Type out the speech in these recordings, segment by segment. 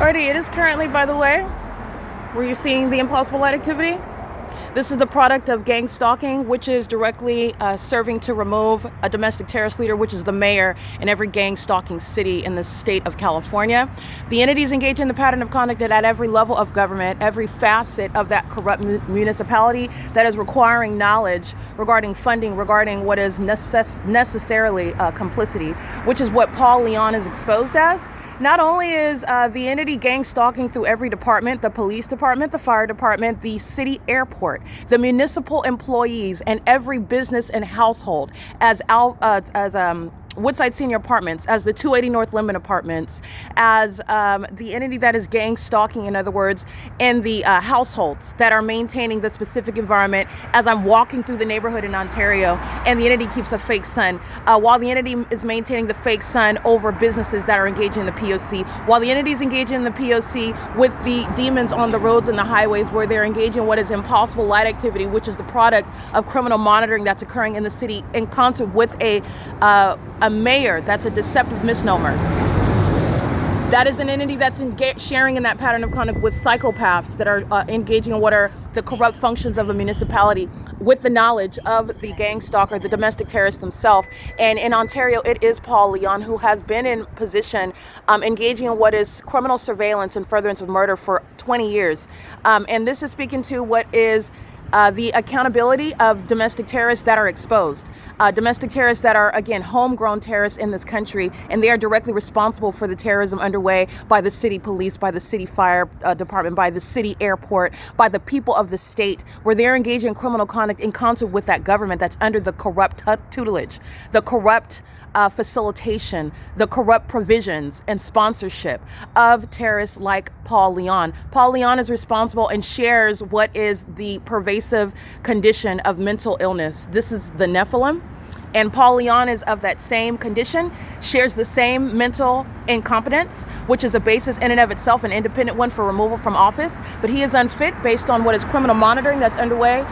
Alrighty, it is currently, by the way, were you seeing the impossible light activity? This is the product of gang stalking, which is directly serving to remove a domestic terrorist leader, which is the mayor in every gang stalking city in the state of California. The entities engage in the pattern of conduct at every level of government, every facet of that corrupt municipality that is requiring knowledge regarding funding, regarding what is necessarily complicity, which is what Paul Leon is exposed as. Not only is the entity gang stalking through every department, the police department, the fire department, the city airport, the municipal employees, and every business and household, as Woodside Senior Apartments, as the 280 North Lemon Apartments, as the entity that is gang stalking, in other words, in the households that are maintaining the specific environment. As I'm walking through the neighborhood in Ontario and the entity keeps a fake sun, while the entity is maintaining the fake sun over businesses that are engaging in the P.O.C., while the entity is engaging in the P.O.C. with the demons on the roads and the highways, where they're engaging in what is impossible light activity, which is the product of criminal monitoring that's occurring in the city in concert with a mayor. That's a deceptive misnomer. That is an entity that's sharing in that pattern of conduct with psychopaths that are engaging in what are the corrupt functions of a municipality with the knowledge of the gang stalker, the domestic terrorist themselves. And in Ontario, it is Paul Leon, who has been in position engaging in what is criminal surveillance and furtherance of murder for 20 years. And this is speaking to what is the accountability of domestic terrorists that are exposed. Domestic terrorists that are, again, homegrown terrorists in this country, and they are directly responsible for the terrorism underway by the city police, by the city fire department, by the city airport, by the people of the state, where they're engaging in criminal conduct in concert with that government that's under the corrupt tutelage, the corrupt facilitation, the corrupt provisions and sponsorship of terrorists like Paul Leon. Paul Leon is responsible and shares what is the pervasive condition of mental illness. This is the Nephilim. And Paul Leon is of that same condition, shares the same mental incompetence, which is a basis in and of itself, an independent one for removal from office. But he is unfit based on what is criminal monitoring that's underway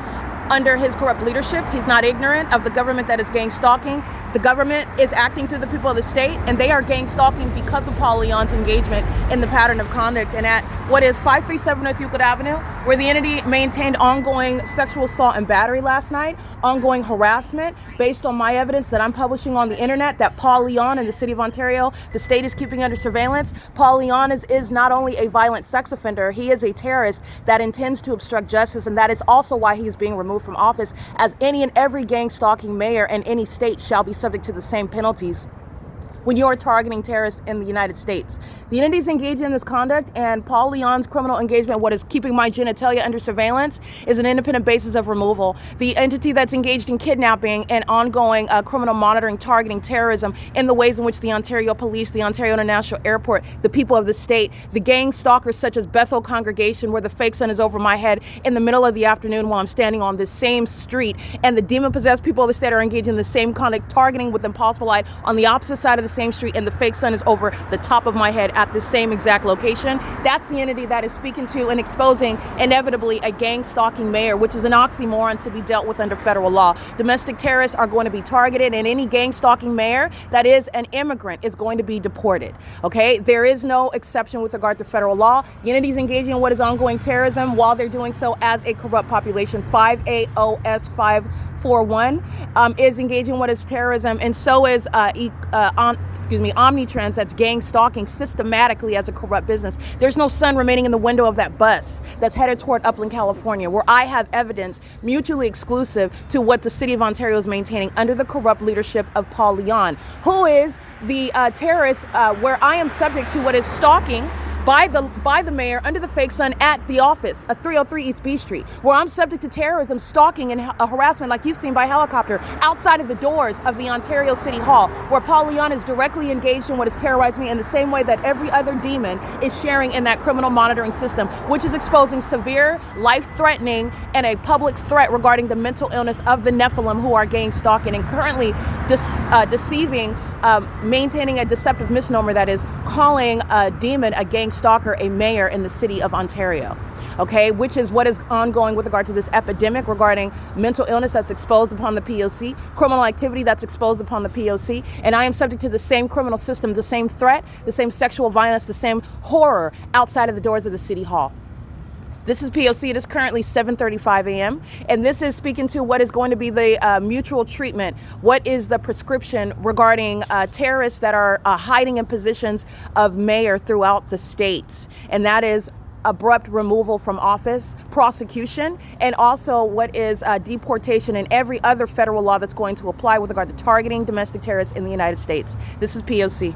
under his corrupt leadership. He's not ignorant of the government that is gang stalking. The government is acting through the people of the state, and they are gang stalking because of Paul Leon's engagement in the pattern of conduct. And at what is 537 North Euclid Avenue, where the entity maintained ongoing sexual assault and battery last night, ongoing harassment based on my evidence that I'm publishing on the internet, that Paul Leon in the city of Ontario, the state is keeping under surveillance. Paul Leon is not only a violent sex offender, he is a terrorist that intends to obstruct justice, and that is also why he is being removed from office, as any and every gang stalking mayor in any state shall be subject to the same penalties when you're targeting terrorists in the United States. The entities engaged in this conduct, and Paul Leon's criminal engagement, what is keeping my genitalia under surveillance, is an independent basis of removal. The entity that's engaged in kidnapping and ongoing criminal monitoring, targeting terrorism in the ways in which the Ontario Police, the Ontario International Airport, the people of the state, the gang stalkers such as Bethel Congregation, where the fake sun is over my head in the middle of the afternoon while I'm standing on this same street, and the demon-possessed people of the state are engaged in the same conduct, targeting with impossible light on the opposite side of the same street, and the fake sun is over the top of my head at the same exact location. That's the entity that is speaking to and exposing inevitably a gang stalking mayor, which is an oxymoron to be dealt with under federal law. Domestic terrorists are going to be targeted, and any gang stalking mayor that is an immigrant is going to be deported. Okay, there is no exception with regard to federal law. The entities engaging in what is ongoing terrorism while they're doing so as a corrupt population, 5AOS 541, is engaging in what is terrorism, and so is Omnitrans, that's gang stalking systematically as a corrupt business. There's no sun remaining in the window of that bus that's headed toward Upland, California, where I have evidence mutually exclusive to what the city of Ontario is maintaining under the corrupt leadership of Paul Leon, who is the terrorist where I am subject to what is stalking by the mayor under the fake sun at the office, 303 East B Street, where I'm subject to terrorism, stalking, and harassment like you've seen by helicopter outside of the doors of the Ontario City Hall, where Paul Leon is directly engaged in what has terrorized me in the same way that every other demon is sharing in that criminal monitoring system, which is exposing severe, life-threatening, and a public threat regarding the mental illness of the Nephilim who are gang stalking and currently deceiving maintaining a deceptive misnomer that is calling a demon, a gang stalker, a mayor in the city of Ontario. Okay, which is what is ongoing with regard to this epidemic regarding mental illness that's exposed upon the P.O.C., criminal activity that's exposed upon the P.O.C., and I am subject to the same criminal system, the same threat, the same sexual violence, the same horror outside of the doors of the City Hall. This is P.O.C. It is currently 7:35 a.m. and this is speaking to what is going to be the mutual treatment. What is the prescription regarding terrorists that are hiding in positions of mayor throughout the states? And that is abrupt removal from office, prosecution, and also what is deportation and every other federal law that's going to apply with regard to targeting domestic terrorists in the United States. This is P.O.C.